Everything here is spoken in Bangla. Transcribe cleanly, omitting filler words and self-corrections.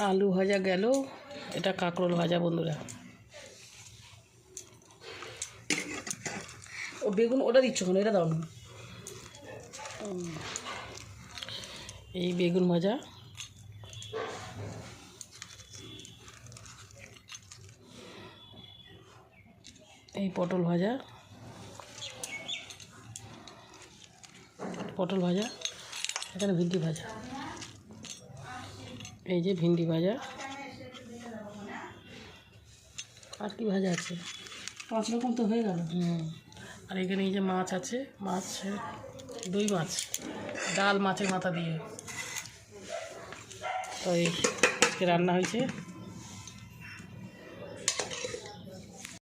আলু ভাজা গেল, এটা কাঁকরোল ভাজা বন্ধুরা। ও বেগুন ওটা দিচ্ছ কেন? এটা দাও না। এই বেগুন ভাজা, এই পটল ভাজা, এখানে ভিন্ডি ভাজা, এই যে ভিন্ডি ভাজা, আর কি ভাজা আছে? 5 রকম তো হয়ে গেল। আর এখানে এই যে মাছ আছে, মাছ দই মাছ, ডাল মাছের মাথা দিয়ে। তো এই আজকে রান্না হয়েছে।